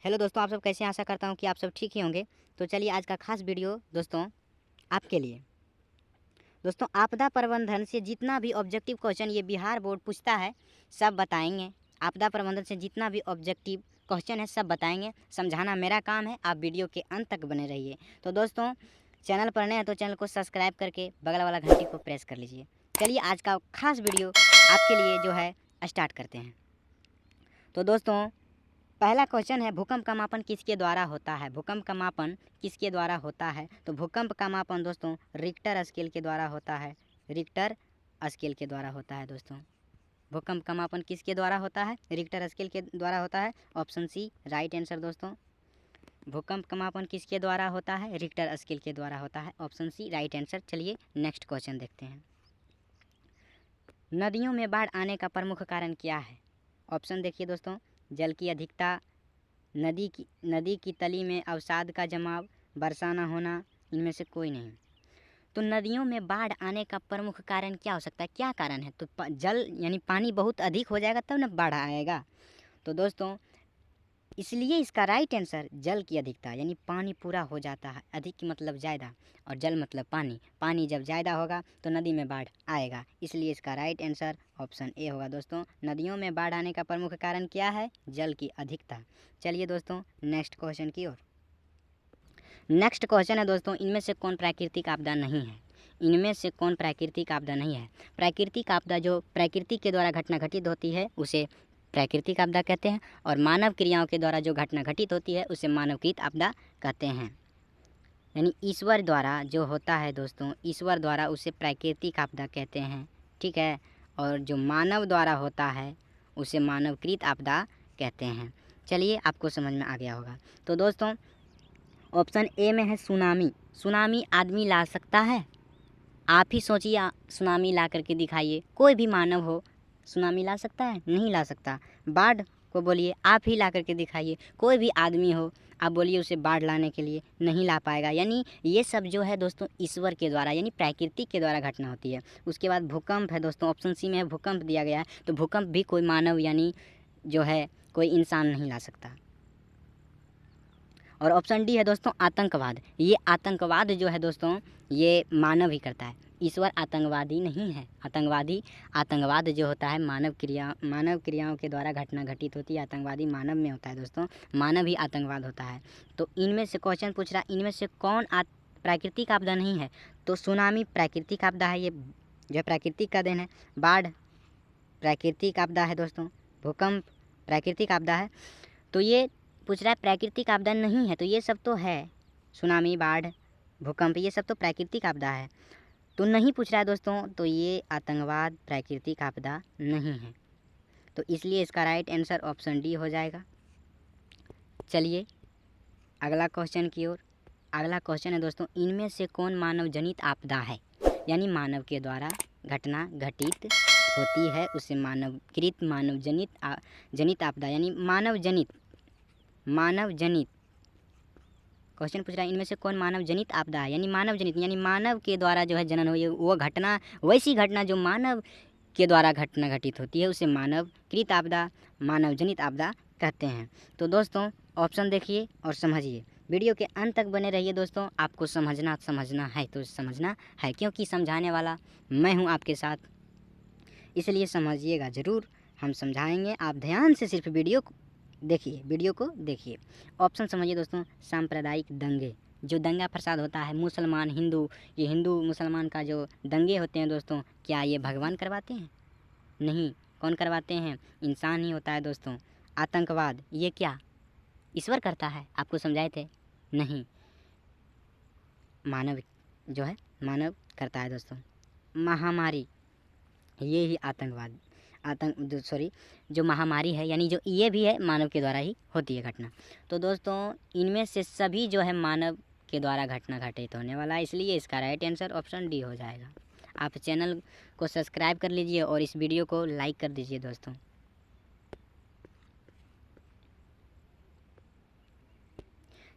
Hello दोस्तों, आप सब कैसे हैं? आशा करता हूँ कि आप सब ठीक ही होंगे। तो चलिए आज का खास वीडियो दोस्तों आपके लिए। दोस्तों, आपदा प्रबंधन से जितना भी ऑब्जेक्टिव क्वेश्चन ये बिहार बोर्ड पूछता है सब बताएंगे। आपदा प्रबंधन से जितना भी ऑब्जेक्टिव क्वेश्चन है सब बताएंगे। समझाना मेरा काम है, आप वीडियो के अंत तक बने रहिए। तो दोस्तों, चैनल पर नए हैं तो चैनल को सब्सक्राइब करके बगल वाला घंटी को प्रेस कर लीजिए। चलिए आज का खास वीडियो आपके लिए जो है स्टार्ट करते हैं। तो दोस्तों, पहला क्वेश्चन है, भूकंप का मापन किसके द्वारा होता है? भूकंप का मापन किसके द्वारा होता है? तो भूकंप का मापन दोस्तों रिक्टर स्केल के द्वारा होता है। रिक्टर स्केल के द्वारा होता है दोस्तों। भूकंप का मापन किसके द्वारा होता है? रिक्टर स्केल के द्वारा होता है। ऑप्शन सी राइट आंसर दोस्तों। भूकंप का मापन किसके द्वारा होता है? रिक्टर स्केल के द्वारा होता है। Option C right answer. चलिए नेक्स्ट क्वेश्चन देखते हैं। नदियों में बाढ़ आने का प्रमुख कारण क्या है? ऑप्शन देखिए दोस्तों, जल की अधिकता, नदी की तली में अवसाद का जमाव, वर्षा न होना, इनमें से कोई नहीं। तो नदियों में बाढ़ आने का प्रमुख कारण क्या हो सकता है? क्या कारण है? तो जल यानी पानी बहुत अधिक हो जाएगा तब ना बाढ़ आएगा। तो दोस्तों इसलिए इसका राइट आंसर जल की अधिकता, यानी पानी पूरा हो जाता है। अधिक मतलब ज़्यादा और जल मतलब पानी। पानी जब ज़्यादा होगा तो नदी में बाढ़ आएगा, इसलिए इसका राइट आंसर ऑप्शन ए होगा दोस्तों। नदियों में बाढ़ आने का प्रमुख कारण क्या है? जल की अधिकता। चलिए दोस्तों नेक्स्ट क्वेश्चन की ओर। नेक्स्ट क्वेश्चन है दोस्तों, इनमें से कौन प्राकृतिक आपदा नहीं है? इनमें से कौन प्राकृतिक आपदा नहीं है? प्राकृतिक आपदा जो प्रकृति के द्वारा घटना घटित होती है उसे प्राकृतिक आपदा कहते हैं, और मानव क्रियाओं के द्वारा जो घटना घटित होती है उसे मानवकृत आपदा कहते हैं। यानी ईश्वर द्वारा जो होता है दोस्तों, ईश्वर द्वारा उसे प्राकृतिक आपदा कहते हैं, ठीक है। और जो मानव द्वारा होता है उसे मानवकृत आपदा कहते हैं। चलिए आपको समझ में आ गया होगा। तो दोस्तों ऑप्शन ए में है सुनामी। सुनामी आदमी ला सकता है? आप ही सोचिए, सुनामी ला करके दिखाइए। कोई भी मानव हो सुनामी ला सकता है? नहीं ला सकता। बाढ़ को बोलिए, आप ही ला करके दिखाइए। कोई भी आदमी हो, आप बोलिए उसे बाढ़ लाने के लिए, नहीं ला पाएगा। यानी ये सब जो है दोस्तों ईश्वर के द्वारा यानी प्राकृतिक के द्वारा घटना होती है। उसके बाद भूकंप है दोस्तों, ऑप्शन सी में है भूकंप दिया गया है। तो भूकंप भी कोई मानव यानी जो है कोई इंसान नहीं ला सकता। और ऑप्शन डी है दोस्तों आतंकवाद। ये आतंकवाद जो है दोस्तों ये मानव ही करता है, ईश्वर आतंकवादी नहीं है। आतंकवाद जो होता है मानव क्रियाओं के द्वारा घटना घटित होती है। आतंकवादी मानव में होता है दोस्तों, मानव ही आतंकवाद होता है। तो इनमें से क्वेश्चन पूछ रहा है, इनमें से कौन प्राकृतिक आपदा नहीं है? तो सुनामी प्राकृतिक आपदा है, ये जो प्राकृतिक का देन है। बाढ़ प्राकृतिक आपदा है दोस्तों। भूकंप प्राकृतिक आपदा है। तो ये पूछ रहा है प्राकृतिक आपदा नहीं है, तो ये सब तो है, सुनामी, बाढ़, भूकंप, ये सब तो प्राकृतिक आपदा है। तो नहीं पूछ रहा है दोस्तों, तो ये आतंकवाद प्राकृतिक आपदा नहीं है। तो इसलिए इसका राइट आंसर ऑप्शन डी हो जाएगा। चलिए अगला क्वेश्चन की ओर। अगला क्वेश्चन है दोस्तों, इनमें से कौन मानव जनित आपदा है? यानी मानव के द्वारा घटना घटित होती है उसे मानवकृत जनित आपदा यानी मानव जनित क्वेश्चन पूछ रहा है, इनमें से कौन मानव जनित आपदा है? यानी मानव जनित यानी मानव के द्वारा जो है जनन हुई वो घटना, वैसी घटना जो मानव के द्वारा घटना घटित होती है उसे मानवकृत आपदा, मानव जनित आपदा कहते हैं। तो दोस्तों ऑप्शन देखिए और समझिए। वीडियो के अंत तक बने रहिए दोस्तों। आपको समझना है तो समझना है, क्योंकि समझाने वाला मैं हूँ आपके साथ, इसलिए समझिएगा ज़रूर। हम समझाएंगे, आप ध्यान से सिर्फ वीडियो को देखिए। ऑप्शन समझिए दोस्तों, सांप्रदायिक दंगे, जो दंगा फसाद होता है मुसलमान हिंदू, ये हिंदू मुसलमान का जो दंगे होते हैं दोस्तों, क्या ये भगवान करवाते हैं? नहीं। कौन करवाते हैं? इंसान ही होता है दोस्तों। आतंकवाद, ये क्या ईश्वर करता है? आपको समझाए थे, नहीं, मानव करता है दोस्तों। महामारी, ये ही जो महामारी है यानी जो ये भी है मानव के द्वारा ही होती है घटना। तो दोस्तों इनमें से सभी जो है मानव के द्वारा घटना घटित होने वाला है, इसलिए इसका राइट आंसर ऑप्शन डी हो जाएगा। आप चैनल को सब्सक्राइब कर लीजिए और इस वीडियो को लाइक कर दीजिए दोस्तों।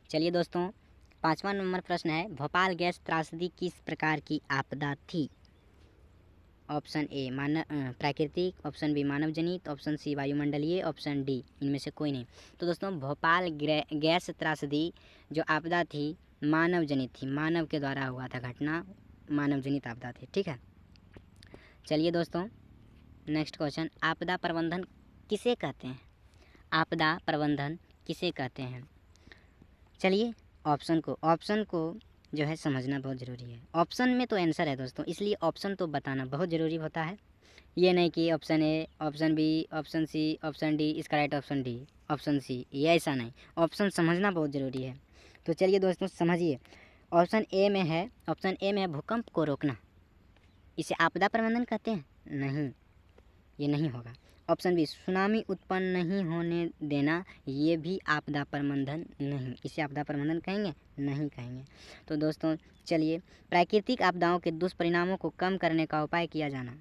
चलिए दोस्तों 5वां नंबर प्रश्न है, भोपाल गैस त्रासदी किस प्रकार की आपदा थी? ऑप्शन ए प्राकृतिक, ऑप्शन बी मानव जनित, ऑप्शन सी वायुमंडलीय, ऑप्शन डी इनमें से कोई नहीं। तो दोस्तों भोपाल गैस त्रासदी जो आपदा थी मानव जनित थी, मानव के द्वारा हुआ था घटना, मानव जनित आपदा थी। ठीक है, चलिए दोस्तों नेक्स्ट क्वेश्चन, आपदा प्रबंधन किसे कहते हैं? आपदा प्रबंधन किसे कहते हैं? चलिए ऑप्शन को जो है समझना बहुत ज़रूरी है। ऑप्शन में तो आंसर है दोस्तों, इसलिए ऑप्शन तो बताना बहुत ज़रूरी होता है। ये नहीं कि option A, option B, option C, option D, इसका right option D, option C, ये ऐसा नहीं, ऑप्शन समझना बहुत ज़रूरी है। तो चलिए दोस्तों समझिए, ऑप्शन ए में है भूकंप को रोकना, इसे आपदा प्रबंधन कहते हैं? नहीं, ये नहीं होगा। ऑप्शन बी सुनामी उत्पन्न नहीं होने देना, ये भी आपदा प्रबंधन नहीं, इसे आपदा प्रबंधन कहेंगे? नहीं कहेंगे। तो दोस्तों चलिए, प्राकृतिक आपदाओं के दुष्परिणामों को कम करने का उपाय किया जाना,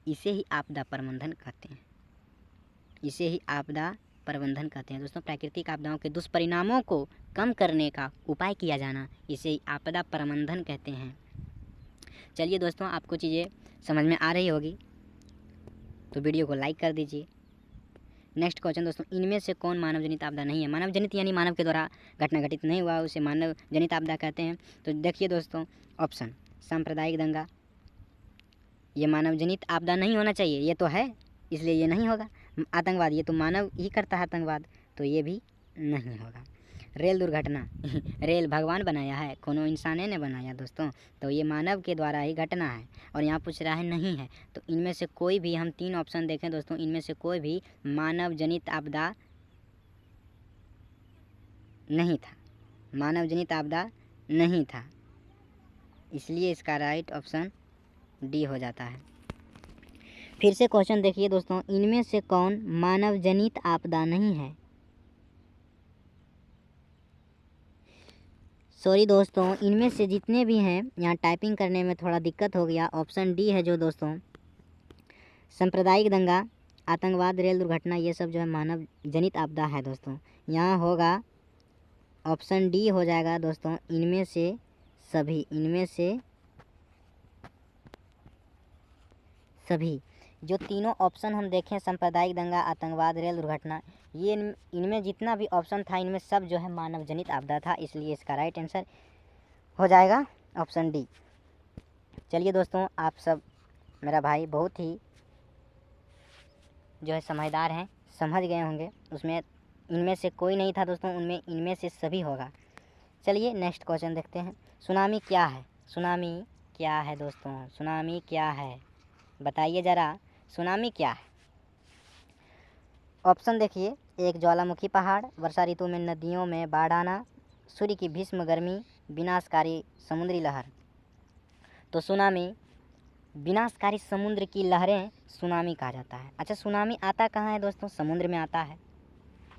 इसे ही आपदा प्रबंधन कहते हैं, इसे ही आपदा प्रबंधन कहते हैं। दोस्तों प्राकृतिक आपदाओं के दुष्परिणामों को कम करने का उपाय किया जाना, इसे ही आपदा प्रबंधन कहते हैं। चलिए दोस्तों, आपको चीज़ें समझ में आ रही होगी तो वीडियो को लाइक कर दीजिए। नेक्स्ट क्वेश्चन दोस्तों, इनमें से कौन मानव जनित आपदा नहीं है? मानव जनित यानी मानव के द्वारा घटना घटित नहीं हुआ, उसे मानव जनित आपदा कहते हैं। तो देखिए दोस्तों, ऑप्शन सांप्रदायिक दंगा, ये मानव जनित आपदा नहीं होना चाहिए, ये तो है इसलिए ये नहीं होगा। आतंकवाद, ये तो मानव ही करता है आतंकवाद, तो ये भी नहीं होगा। रेल दुर्घटना रेल भगवान बनाया है? कोनो इंसाने ने बनाया दोस्तों, तो ये मानव के द्वारा ही घटना है। और यहाँ पूछ रहा है नहीं है, तो इनमें से कोई भी, हम 3 ऑप्शन देखें दोस्तों, इनमें से कोई भी मानव जनित आपदा नहीं था, मानव जनित आपदा नहीं था, इसलिए इसका राइट ऑप्शन डी हो जाता है। फिर से क्वेश्चन देखिए दोस्तों, इनमें से कौन मानव जनित आपदा नहीं है? सॉरी दोस्तों, इनमें से जितने भी हैं, यहाँ टाइपिंग करने में थोड़ा दिक्कत हो गया। ऑप्शन डी है जो दोस्तों, सांप्रदायिक दंगा, आतंकवाद, रेल दुर्घटना, ये सब जो है मानव जनित आपदा है दोस्तों। यहाँ होगा ऑप्शन डी हो जाएगा दोस्तों, इनमें से सभी जो तीनों ऑप्शन हम देखें, सांप्रदायिक दंगा, आतंकवाद, रेल दुर्घटना, ये इनमें जितना भी ऑप्शन था, इनमें सब जो है मानव जनित आपदा था, इसलिए इसका राइट आंसर हो जाएगा ऑप्शन डी। चलिए दोस्तों, आप सब मेरा भाई बहुत ही जो है समझदार हैं, समझ गए होंगे, उसमें इनमें से कोई नहीं था दोस्तों, इनमें से सभी होगा। चलिए नेक्स्ट क्वेश्चन देखते हैं, सुनामी क्या है? सुनामी क्या है दोस्तों? सुनामी क्या है, बताइए ज़रा, सुनामी क्या है? ऑप्शन देखिए, एक ज्वालामुखी पहाड़, वर्षा ऋतु में नदियों में बाढ़ आना, सूर्य की भीष्म गर्मी, विनाशकारी समुद्री लहर। तो सुनामी, विनाशकारी समुद्र की लहरें सुनामी कहा जाता है। अच्छा, सुनामी आता कहाँ है दोस्तों? समुद्र में आता है।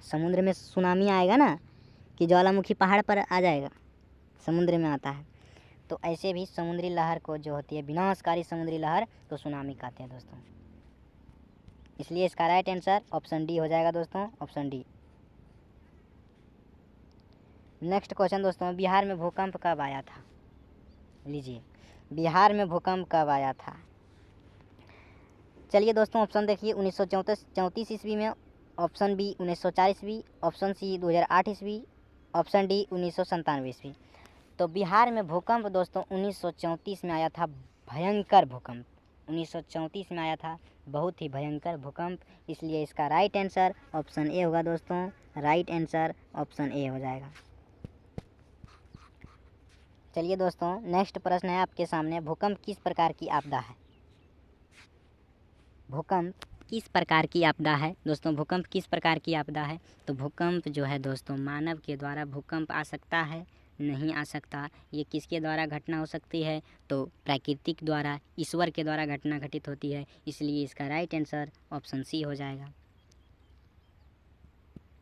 समुद्र में सुनामी आएगा ना, कि ज्वालामुखी पहाड़ पर आ जाएगा, समुद्र में आता है। तो ऐसे भी समुद्री लहर को जो होती है विनाशकारी समुद्री लहर, तो सुनामी कहते हैं दोस्तों, इसलिए इसका राइट आंसर ऑप्शन डी हो जाएगा दोस्तों, ऑप्शन डी। नेक्स्ट क्वेश्चन दोस्तों, बिहार में भूकंप कब आया था? लीजिए, बिहार में भूकंप कब आया था? चलिए दोस्तों, ऑप्शन देखिए, 1934 ईस्वी में, ऑप्शन बी 1904 ईस्वी, ऑप्शन सी 2008 ईस्वी, ऑप्शन डी 1997 ईस्वी। तो बिहार में भूकंप दोस्तों 1934 में आया था, भयंकर भूकंप 1934 में आया था, बहुत ही भयंकर भूकंप, इसलिए इसका राइट आंसर ऑप्शन ए होगा दोस्तों, राइट आंसर ऑप्शन ए हो जाएगा। चलिए दोस्तों, नेक्स्ट प्रश्न है आपके सामने, भूकंप किस प्रकार की आपदा है? भूकंप किस प्रकार की आपदा है दोस्तों? भूकंप किस प्रकार की आपदा है? तो भूकंप जो है दोस्तों, मानव के द्वारा भूकंप आ सकता है, नहीं आ सकता। ये किसके द्वारा घटना हो सकती है? तो प्राकृतिक द्वारा, ईश्वर के द्वारा घटना घटित होती है, इसलिए इसका राइट आंसर ऑप्शन सी हो जाएगा।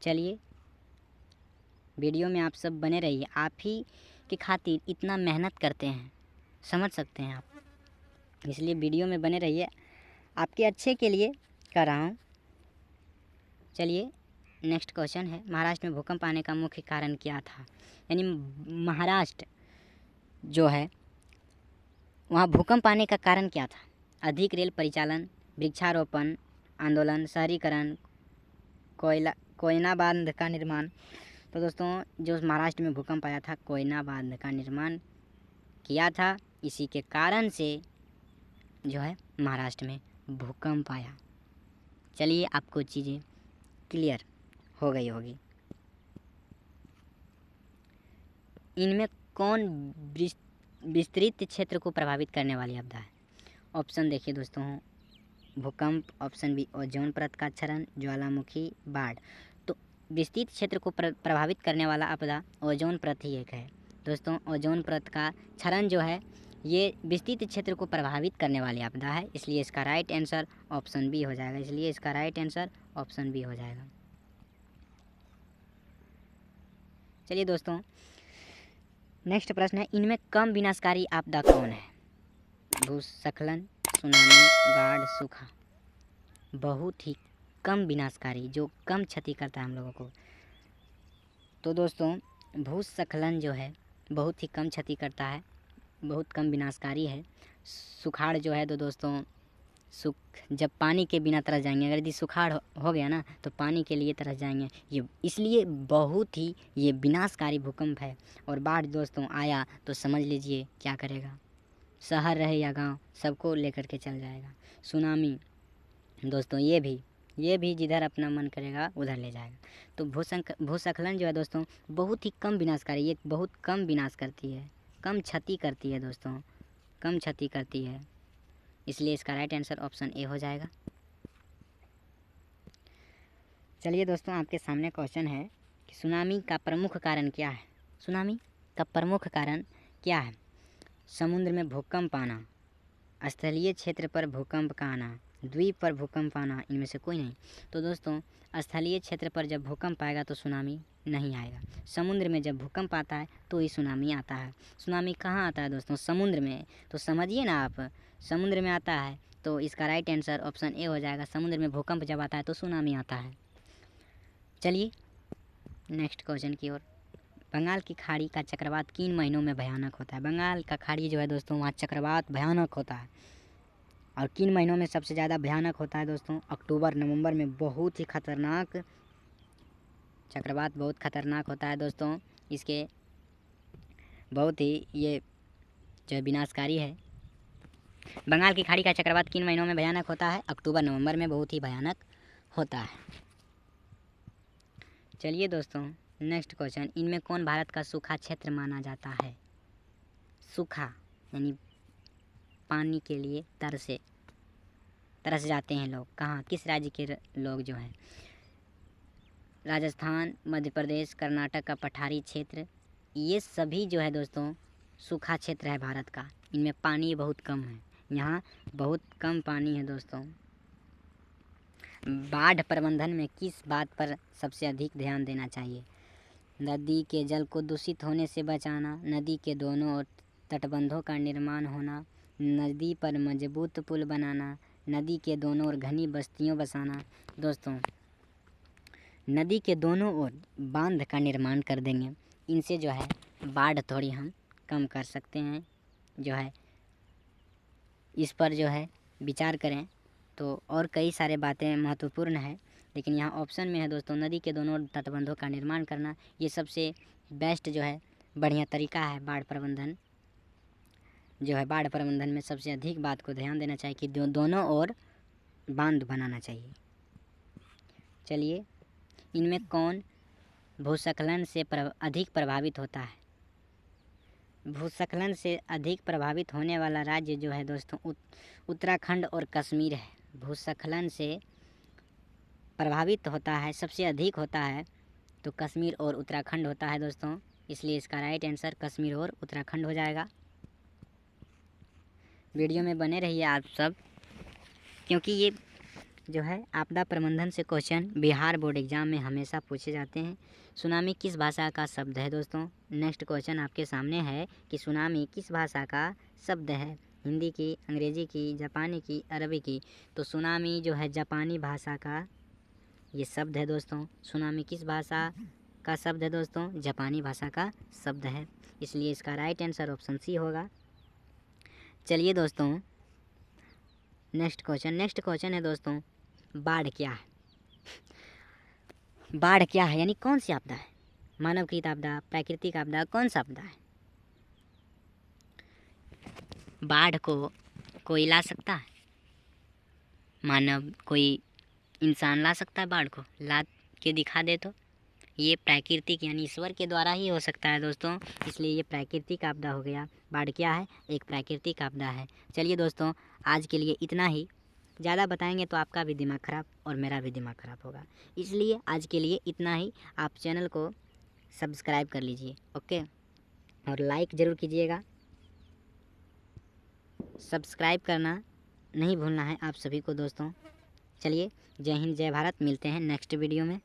चलिए, वीडियो में आप सब बने रहिए, आप ही की खातिर इतना मेहनत करते हैं, समझ सकते हैं आप, इसलिए वीडियो में बने रहिए, आपके अच्छे के लिए कर रहा हूँ। चलिए नेक्स्ट क्वेश्चन है, महाराष्ट्र में भूकंप आने का मुख्य कारण क्या था? यानी महाराष्ट्र जो है वहाँ भूकंप आने का कारण क्या था? अधिक रेल परिचालन, वृक्षारोपण आंदोलन, शहरीकरण, कोयना बांध का निर्माण। तो दोस्तों जो महाराष्ट्र में भूकंप आया था, कोयना बांध का निर्माण किया था, इसी के कारण से जो है महाराष्ट्र में भूकंप आया। चलिए आपको चीज़ें क्लियर हो गई होगी। इनमें कौन विस्तृत क्षेत्र को प्रभावित करने वाली आपदा है? ऑप्शन देखिए दोस्तों, भूकंप, ऑप्शन बी ओजोन परत का क्षरण, ज्वालामुखी, बाढ़। तो विस्तृत क्षेत्र को प्रभावित करने वाला आपदा ओजोन परत ही एक है दोस्तों। ओजोन परत का क्षरण जो है ये विस्तृत क्षेत्र को प्रभावित करने वाली आपदा है, इसलिए इसका राइट आंसर ऑप्शन बी हो जाएगा। इसलिए इसका राइट आंसर ऑप्शन बी हो जाएगा। चलिए दोस्तों नेक्स्ट प्रश्न है, इनमें कम विनाशकारी आपदा कौन है? भूस्खलन, सुनामी, बाढ़, सूखा। बहुत ही कम विनाशकारी, जो कम क्षति करता है हम लोगों को। तो दोस्तों भूस्खलन जो है बहुत ही कम क्षति करता है, बहुत कम विनाशकारी है। सुखाड़ जो है तो दोस्तों जब पानी के बिना तरस जाएंगे, अगर यदि सुखाड़ हो गया ना तो पानी के लिए तरस जाएंगे, ये इसलिए बहुत ही ये विनाशकारी भूकंप है। और बाढ़ दोस्तों आया तो समझ लीजिए क्या करेगा, शहर रहे या गांव सबको लेकर के चल जाएगा। सुनामी दोस्तों ये भी जिधर अपना मन करेगा उधर ले जाएगा। तो भूस्खलन जो है दोस्तों बहुत ही कम विनाशकारी, ये बहुत कम विनाश करती है, कम क्षति करती है दोस्तों, कम क्षति करती है, इसलिए इसका राइट आंसर ऑप्शन ए हो जाएगा। चलिए दोस्तों आपके सामने क्वेश्चन है कि सुनामी का प्रमुख कारण क्या है? सुनामी का प्रमुख कारण क्या है? समुद्र में भूकंप आना, स्थलीय क्षेत्र पर भूकंप का आना, द्वीप पर भूकंप आना, इनमें से कोई नहीं। तो दोस्तों स्थलीय क्षेत्र पर जब भूकंप आएगा तो सुनामी नहीं आएगा। समुद्र में जब भूकंप आता है तो ही सुनामी आता है। सुनामी कहाँ आता है दोस्तों? समुद्र में। तो समझिए ना आप, समुद्र में आता है तो इसका राइट आंसर ऑप्शन ए हो जाएगा। समुद्र में भूकंप जब आता है तो सुनामी आता है। चलिए नेक्स्ट क्वेश्चन की ओर। बंगाल की खाड़ी का चक्रवात किन महीनों में भयानक होता है? बंगाल का खाड़ी जो है दोस्तों वहाँ चक्रवात भयानक होता है, और किन महीनों में सबसे ज़्यादा भयानक होता है दोस्तों? अक्टूबर नवंबर में बहुत ही खतरनाक चक्रवात, बहुत खतरनाक होता है दोस्तों। इसके बहुत ही ये जो विनाशकारी है। बंगाल की खाड़ी का चक्रवात किन महीनों में भयानक होता है? अक्टूबर नवंबर में बहुत ही भयानक होता है। चलिए दोस्तों नेक्स्ट क्वेश्चन, इनमें कौन भारत का सूखा क्षेत्र माना जाता है? सूखा यानी पानी के लिए तरस जाते हैं लोग। कहाँ, किस राज्य के लोग जो हैं? राजस्थान, मध्य प्रदेश, कर्नाटक का पठारी क्षेत्र, ये सभी जो है दोस्तों सूखा क्षेत्र है भारत का। इनमें पानी बहुत कम है, यहाँ बहुत कम पानी है दोस्तों। बाढ़ प्रबंधन में किस बात पर सबसे अधिक ध्यान देना चाहिए? नदी के जल को दूषित होने से बचाना, नदी के दोनों ओर तटबंधों का निर्माण होना, नदी पर मजबूत पुल बनाना, नदी के दोनों ओर घनी बस्तियों बसाना। दोस्तों नदी के दोनों ओर बांध का निर्माण कर देंगे, इनसे जो है बाढ़ थोड़ी हम कम कर सकते हैं। जो है इस पर जो है विचार करें तो और कई सारे बातें महत्वपूर्ण है, लेकिन यहाँ ऑप्शन में है दोस्तों नदी के दोनों ओर तटबंधों का निर्माण करना। ये सबसे बेस्ट जो है बढ़िया तरीका है बाढ़ प्रबंधन। जो है बाढ़ प्रबंधन में सबसे अधिक बात को ध्यान देना चाहिए कि दोनों ओर बांध बनाना चाहिए। चलिए इनमें कौन भूस्खलन से अधिक प्रभावित होता है? भूस्खलन से अधिक प्रभावित होने वाला राज्य जो है दोस्तों उत्तराखंड और कश्मीर है। भूस्खलन से प्रभावित होता है, सबसे अधिक होता है तो कश्मीर और उत्तराखंड होता है दोस्तों, इसलिए इसका राइट आंसर कश्मीर और उत्तराखंड हो जाएगा। वीडियो में बने रहिए आप सब, क्योंकि ये जो है आपदा प्रबंधन से क्वेश्चन बिहार बोर्ड एग्जाम में हमेशा पूछे जाते हैं। सुनामी किस भाषा का शब्द है दोस्तों? नेक्स्ट क्वेश्चन आपके सामने है कि सुनामी किस भाषा का शब्द है? हिंदी की, अंग्रेजी की, जापानी की, अरबी की। तो सुनामी जो है जापानी भाषा का ये शब्द है दोस्तों। सुनामी किस भाषा का शब्द है दोस्तों? जापानी भाषा का शब्द है, इसलिए इसका राइट आंसर ऑप्शन सी होगा। चलिए दोस्तों, नेक्स्ट क्वेश्चन है दोस्तों, बाढ़ क्या है? बाढ़ क्या है यानी कौन सी आपदा है? मानवकृत आपदा, प्राकृतिक आपदा, कौन सा आपदा है? बाढ़ को कोई ला सकता है? मानव, कोई इंसान ला सकता है बाढ़ को? ला के दिखा दे तो। ये प्राकृतिक यानी ईश्वर के द्वारा ही हो सकता है दोस्तों, इसलिए ये प्राकृतिक आपदा हो गया। बाढ़ क्या है? एक प्राकृतिक आपदा है। चलिए दोस्तों, आज के लिए इतना ही। ज़्यादा बताएंगे तो आपका भी दिमाग ख़राब और मेरा भी दिमाग ख़राब होगा, इसलिए आज के लिए इतना ही। आप चैनल को सब्सक्राइब कर लीजिए, ओके, और लाइक ज़रूर कीजिएगा। सब्सक्राइब करना नहीं भूलना है आप सभी को दोस्तों। चलिए, जय हिंद, जय भारत। मिलते हैं नेक्स्ट वीडियो में।